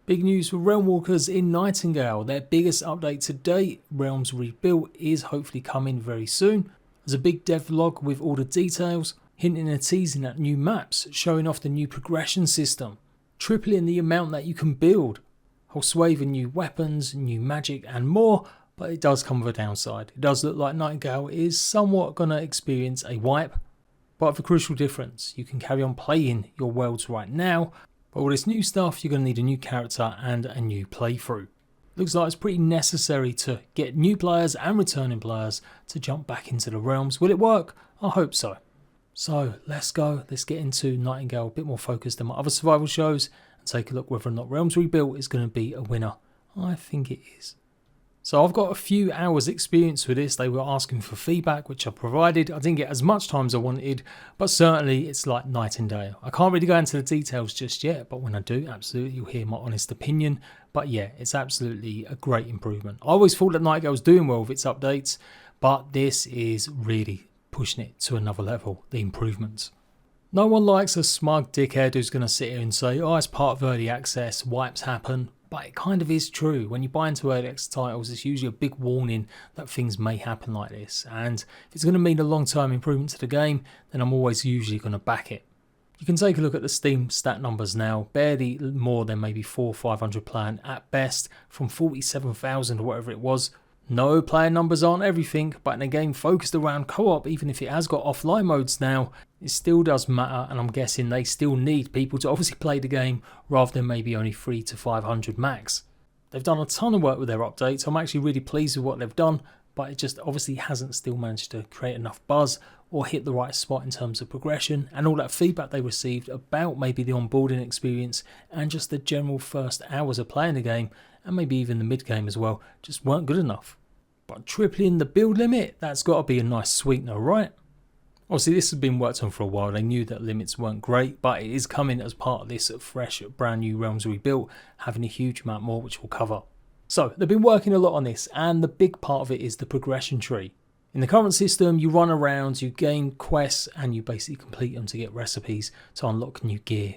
Big news for Realmwalkers in Nightingale. Their biggest update to date, Realms Rebuilt, is hopefully coming very soon. There's a big devlog with all the details, hinting and teasing at new maps, showing off the new progression system, tripling the amount that you can build, whole swathe of new weapons, new magic and more, but it does come with a downside. It does look like Nightingale is somewhat going to experience a wipe, but with a crucial difference. You can carry on playing your worlds right now, but all this new stuff, you're going to need a new character and a new playthrough. Looks like it's pretty necessary to get new players and returning players to jump back into the realms. Will it work? I hope so. So let's get into Nightingale a bit more focused than my other survival shows and take a look whether or not Realms Rebuilt is going to be a winner. I think it is. So I've got a few hours experience with this. They were asking for feedback, which I provided. I didn't get as much time as I wanted, but certainly it's like night and day. I can't really go into the details just yet, but when I do, absolutely you'll hear my honest opinion. But yeah, it's absolutely a great improvement. I always thought that Nightingale was doing well with its updates, but this is really pushing it to another level, the improvements. No one likes a smug dickhead who's going to sit here and say, oh, it's part of early access, wipes happen. But it kind of is true. When you buy into early access titles, it's usually a big warning that things may happen like this. And if it's going to mean a long-term improvement to the game, then I'm always usually going to back it. You can take a look at the Steam stat numbers now. Barely more than maybe 400 or 500 playing at best from 47,000 or whatever it was. No, player numbers aren't everything, but in a game focused around co-op, even if it has got offline modes now, it still does matter, and I'm guessing they still need people to obviously play the game rather than maybe only 300 to 500 max. They've done a ton of work with their updates. I'm actually really pleased with what they've done, but it just obviously hasn't still managed to create enough buzz or hit the right spot in terms of progression, and all that feedback they received about maybe the onboarding experience and just the general first hours of playing the game, and maybe even the mid game as well, just weren't good enough. But tripling the build limit, that's got to be a nice sweetener, right? Obviously this has been worked on for a while. They knew that limits weren't great, but it is coming as part of this fresh brand new Realms Rebuilt, having a huge amount more which we'll cover. So they've been working a lot on this, and the big part of it is the progression tree. In the current system, you run around, you gain quests, and you basically complete them to get recipes to unlock new gear,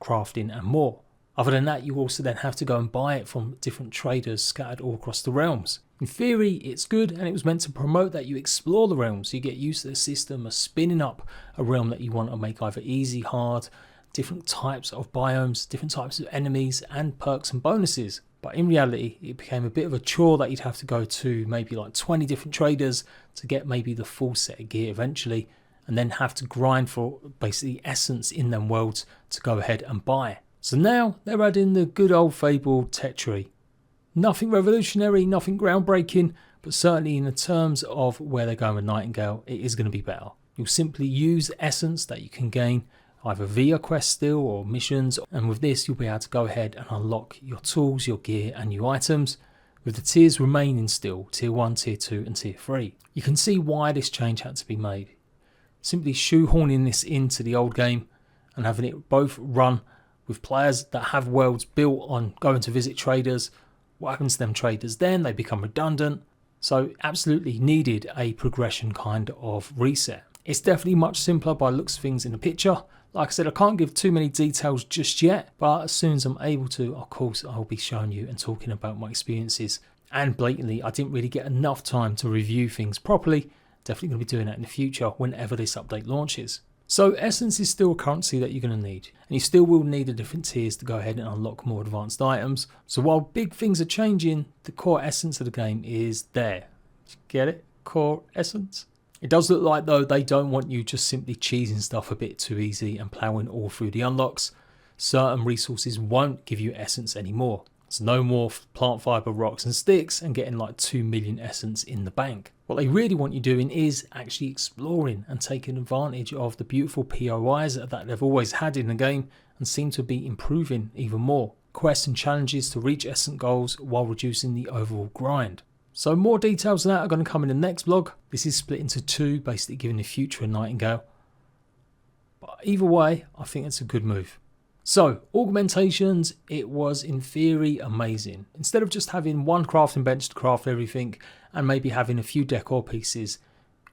crafting and more. Other than that, you also then have to go and buy it from different traders scattered all across the realms. In theory, it's good, and it was meant to promote that you explore the realms. You get used to the system of spinning up a realm that you want to make either easy, hard, different types of biomes, different types of enemies, and perks and bonuses. But in reality, it became a bit of a chore that you'd have to go to maybe like 20 different traders to get maybe the full set of gear eventually, and then have to grind for basically essence in them worlds to go ahead and buy. So now they're adding the good old fabled tech tree. Nothing revolutionary, nothing groundbreaking, but certainly in the terms of where they're going with Nightingale, it is going to be better. You'll simply use essence that you can gain either via quest still or missions, and with this you'll be able to go ahead and unlock your tools, your gear and new items, with the tiers remaining still, tier 1, tier 2 and tier 3. You can see why this change had to be made. Simply shoehorning this into the old game and having it both run with players that have worlds built on going to visit traders. What happens to them traders then? They become redundant. So absolutely needed a progression kind of reset. It's definitely much simpler by looks of things in the picture. Like I said, I can't give too many details just yet, but as soon as I'm able to, of course, I'll be showing you and talking about my experiences. And blatantly, I didn't really get enough time to review things properly. Definitely going to be doing that in the future whenever this update launches. So essence is still a currency that you're going to need, and you still will need the different tiers to go ahead and unlock more advanced items. So while big things are changing, the core essence of the game is there. Get it? Core essence? It does look like though they don't want you just simply cheesing stuff a bit too easy and ploughing all through the unlocks. Certain resources won't give you essence anymore. So no more plant fiber, rocks and sticks and getting like 2 million essence in the bank. What they really want you doing is actually exploring and taking advantage of the beautiful POIs that they've always had in the game and seem to be improving even more. Quests and challenges to reach essence goals while reducing the overall grind. So more details on that are going to come in the next vlog. This is split into two, basically giving the future of Nightingale. But either way, I think it's a good move. So, augmentations, it was in theory amazing. Instead of just having one crafting bench to craft everything and maybe having a few decor pieces,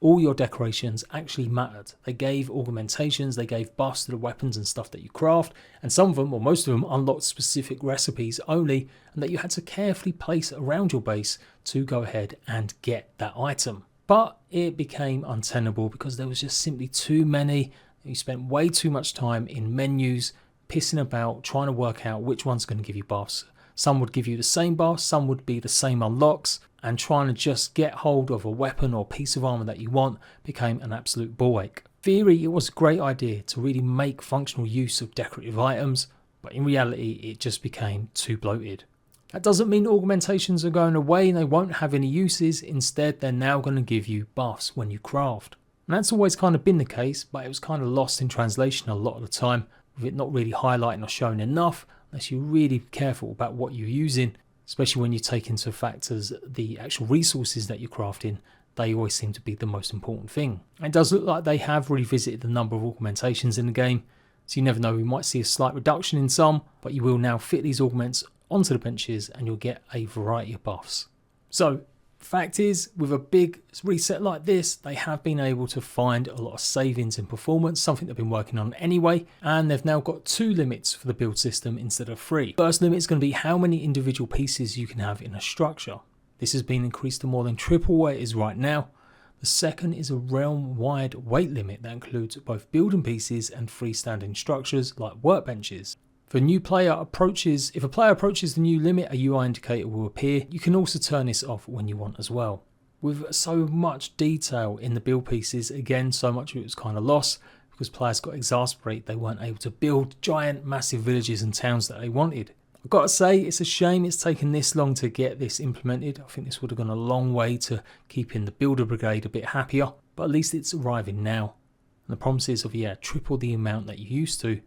all your decorations actually mattered. They gave augmentations, they gave buffs to the weapons and stuff that you craft, and some of them, or most of them, unlocked specific recipes only, and that you had to carefully place around your base to go ahead and get that item. But it became untenable because there was just simply too many. You spent way too much time in menus, pissing about, trying to work out which one's going to give you buffs. Some would give you the same buffs, some would be the same unlocks, and trying to just get hold of a weapon or piece of armor that you want became an absolute ball ache. In theory, it was a great idea to really make functional use of decorative items, but in reality, it just became too bloated. That doesn't mean augmentations are going away and they won't have any uses. Instead, they're now going to give you buffs when you craft. And that's always kind of been the case, but it was kind of lost in translation a lot of the time, with it not really highlighting or showing enough, unless you're really careful about what you're using, especially when you take into factors the actual resources that you're crafting. They always seem to be the most important thing. It does look like they have revisited the number of augmentations in the game, so you never know, we might see a slight reduction in some, but you will now fit these augments onto the benches and you'll get a variety of buffs. So fact is, with a big reset like this, they have been able to find a lot of savings in performance, something they've been working on anyway, and they've now got 2 limits for the build system instead of 3. First limit is going to be how many individual pieces you can have in a structure. This has been increased to more than triple what it is right now. The second is a realm-wide weight limit that includes both building pieces and freestanding structures like workbenches. If a player approaches the new limit, a UI indicator will appear. You can also turn this off when you want as well. With so much detail in the build pieces, again, so much of it was kind of lost because players got exasperated they weren't able to build giant, massive villages and towns that they wanted. I've got to say, it's a shame it's taken this long to get this implemented. I think this would have gone a long way to keeping the builder brigade a bit happier, but at least it's arriving now. And the promises of, triple the amount that you used to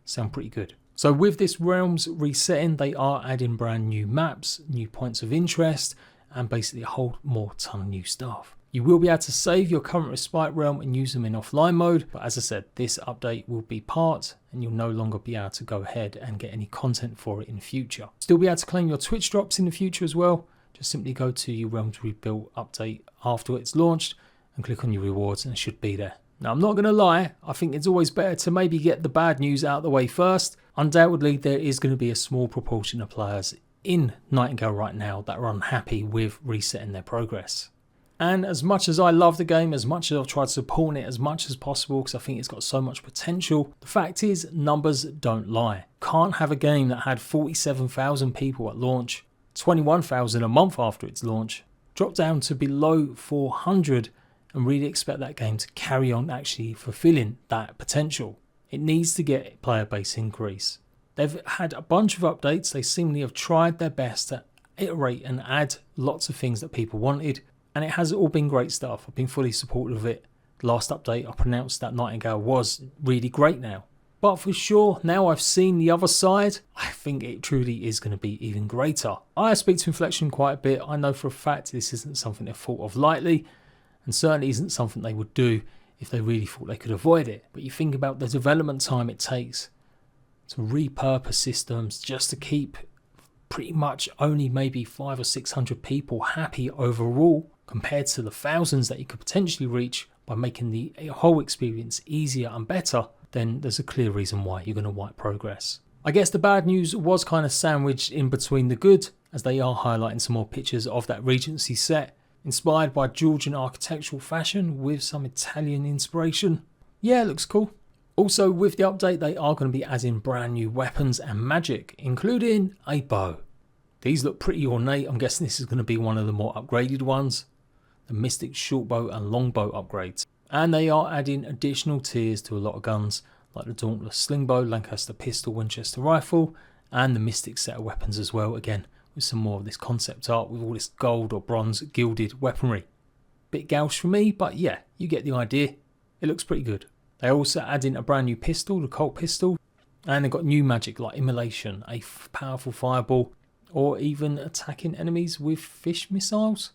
sound pretty good. So with this realms resetting, they are adding brand new maps, new points of interest, and basically a whole more ton of new stuff. You will be able to save your current respite realm and use them in offline mode, but as I said, this update will be part, and you'll no longer be able to go ahead and get any content for it in the future. Still be able to claim your Twitch drops in the future as well. Just simply go to your Realms Rebuilt update after it's launched and click on your rewards and it should be there. Now, I'm not going to lie, I think it's always better to maybe get the bad news out of the way first. Undoubtedly, there is going to be a small proportion of players in Nightingale right now that are unhappy with resetting their progress. And as much as I love the game, as much as I've tried supporting it as much as possible because I think it's got so much potential, the fact is numbers don't lie. Can't have a game that had 47,000 people at launch, 21,000 a month after its launch, drop down to below 400 and really expect that game to carry on actually fulfilling that potential. It needs to get player base increase. They've had a bunch of updates. They seemingly have tried their best to iterate and add lots of things that people wanted, and it has all been great stuff. I've been fully supportive of it. The last update I pronounced that Nightingale was really great now. But for sure, now I've seen the other side, I think it truly is going to be even greater. I speak to Inflection quite a bit. I know for a fact this isn't something they've thought of lightly, and certainly isn't something they would do if they really thought they could avoid it. But you think about the development time it takes to repurpose systems just to keep pretty much only maybe 500 or 600 people happy overall, compared to the thousands that you could potentially reach by making the whole experience easier and better, then there's a clear reason why you're going to wipe progress. I guess the bad news was kind of sandwiched in between the good, as they are highlighting some more pictures of that Regency set, inspired by Georgian architectural fashion with some Italian inspiration. Yeah, it looks cool. Also, with the update, they are going to be adding brand new weapons and magic, including a bow. These look pretty ornate. I'm guessing this is going to be one of the more upgraded ones. The Mystic Shortbow and Longbow upgrades. And they are adding additional tiers to a lot of guns, like the Dauntless Slingbow, Lancaster Pistol, Winchester Rifle, and the Mystic set of weapons as well, again, with some more of this concept art with all this gold or bronze gilded weaponry. Bit gauche for me, but yeah, you get the idea. It looks pretty good. They also add in a brand new pistol, the Colt pistol, and they've got new magic like Immolation, a powerful fireball, or even attacking enemies with fish missiles.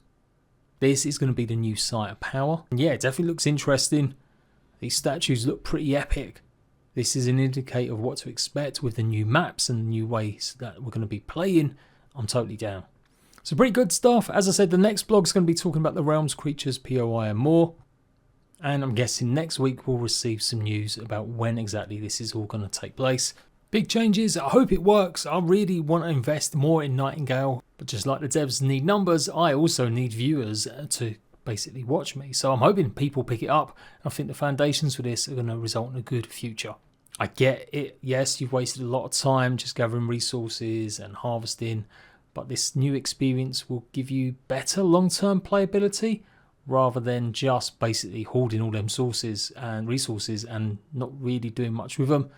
This is going to be the new site of power. Yeah, it definitely looks interesting. These statues look pretty epic. This is an indicator of what to expect with the new maps and the new ways that we're going to be playing. I'm totally down. So pretty good stuff. As I said, the next blog is going to be talking about the realms, creatures, POI and more. and I'm guessing next week we'll receive some news about when exactly this is all going to take place. Big changes, I hope it works. I really want to invest more in Nightingale, but just like the devs need numbers, I also need viewers to basically watch me. So I'm hoping people pick it up. I think the foundations for this are going to result in a good future. I get it, yes, you've wasted a lot of time just gathering resources and harvesting, but this new experience will give you better long-term playability rather than just basically hoarding all them sources and resources and not really doing much with them.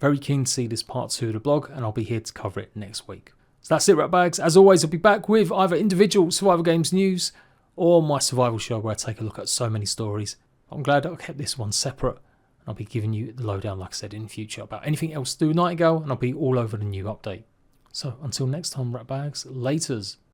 Very keen to see this part 2 of the blog, and I'll be here to cover it next week. So that's it, Ratbags. As always, I'll be back with either individual survival games news or my survival show where I take a look at so many stories. I'm glad I kept this one separate. I'll be giving you the lowdown, like I said, in the future about anything else to do with Nightingale, and I'll be all over the new update. So until next time, Ratbags, laters.